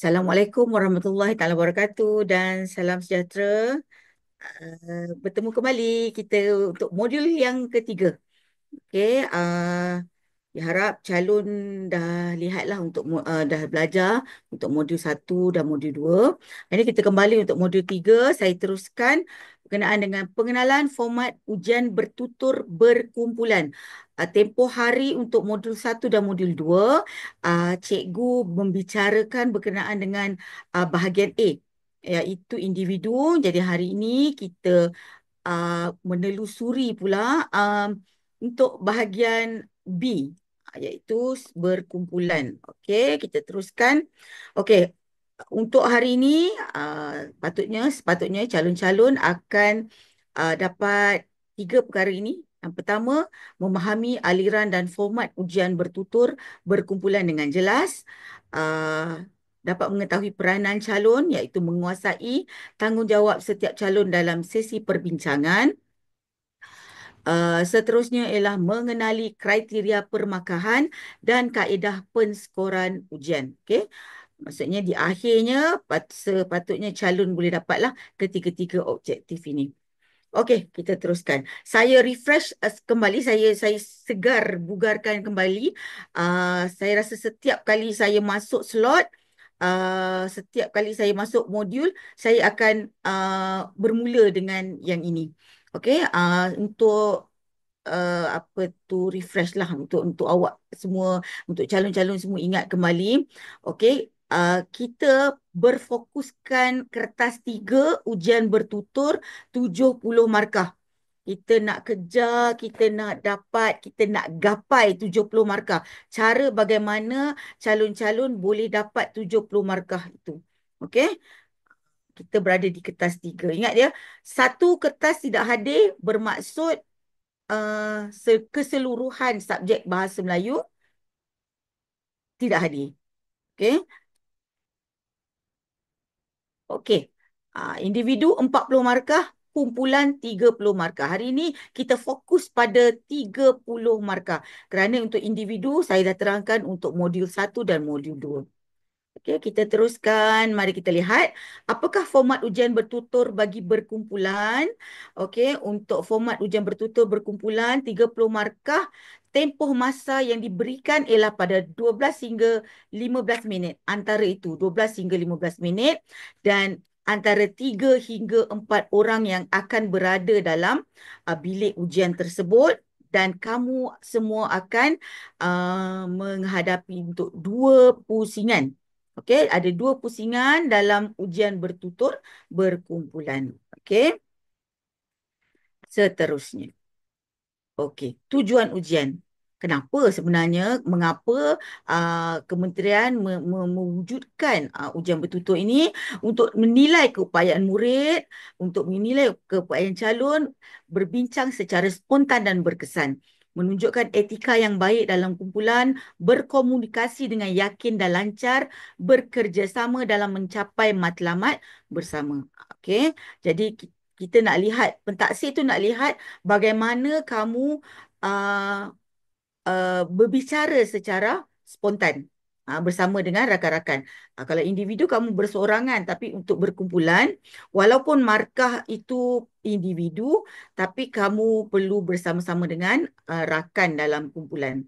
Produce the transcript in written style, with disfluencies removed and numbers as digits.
Assalamualaikum warahmatullahi taala wabarakatuh dan salam sejahtera. Bertemu kembali kita untuk modul yang ketiga. Okey, diharap calon dah lihatlah untuk dah belajar untuk modul satu dan modul 2. Ini kita kembali untuk modul 3. Saya teruskan berkenaan dengan pengenalan format ujian bertutur berkumpulan. Tempoh hari untuk modul satu dan modul 2, cikgu membicarakan berkenaan dengan bahagian A, iaitu individu. Jadi hari ini kita menelusuri pula untuk bahagian B, iaitu berkumpulan. Okey, kita teruskan. Okey, untuk hari ini sepatutnya calon-calon akan dapat tiga perkara ini. Yang pertama, memahami aliran dan format ujian bertutur berkumpulan dengan jelas. Dapat mengetahui peranan calon, iaitu menguasai tanggungjawab setiap calon dalam sesi perbincangan. Seterusnya ialah mengenali kriteria permakahan dan kaedah penskoran ujian. Okey. Maksudnya di akhirnya sepatutnya calon boleh dapatlah ketiga-tiga objektif ini. Okey, kita teruskan. Saya refresh kembali, saya segar bugarkan kembali. Saya rasa setiap kali saya masuk slot, setiap kali saya masuk modul, saya akan bermula dengan yang ini. Okey, untuk apa tu refresh lah untuk awak semua, untuk calon-calon semua ingat kembali. Okey, kita berfokuskan kertas 3 ujian bertutur 70 markah. Kita nak kejar, kita nak dapat, kita nak gapai 70 markah. Cara bagaimana calon-calon boleh dapat 70 markah itu. Okey? Kita berada di kertas 3. Ingat dia, satu kertas tidak hadir bermaksud keseluruhan subjek bahasa Melayu tidak hadir. Okey. Okey. Individu 40 markah, kumpulan 30 markah. Hari ini kita fokus pada 30 markah. Kerana untuk individu saya dah terangkan untuk modul 1 dan modul 2. Okey, kita teruskan. Mari kita lihat apakah format ujian bertutur bagi berkumpulan. Okey, untuk format ujian bertutur berkumpulan 30 markah, tempoh masa yang diberikan ialah pada 12 hingga 15 minit. Antara itu 12 hingga 15 minit dan antara 3 hingga 4 orang yang akan berada dalam bilik ujian tersebut, dan kamu semua akan menghadapi untuk 2 pusingan. Okey, ada 2 pusingan dalam ujian bertutur berkumpulan. Okey, seterusnya. Okey, tujuan ujian. Kenapa sebenarnya, mengapa kementerian mewujudkan ujian bertutur ini? Untuk menilai keupayaan murid, untuk menilai keupayaan calon, berbincang secara spontan dan berkesan, menunjukkan etika yang baik dalam kumpulan, berkomunikasi dengan yakin dan lancar, bekerjasama dalam mencapai matlamat bersama. Okey, jadi kita nak lihat, pentaksir tu nak lihat bagaimana kamu uh, berbicara secara spontan bersama dengan rakan-rakan. Kalau individu kamu berseorangan, tapi untuk berkumpulan, walaupun markah itu individu, tapi kamu perlu bersama-sama dengan rakan dalam kumpulan.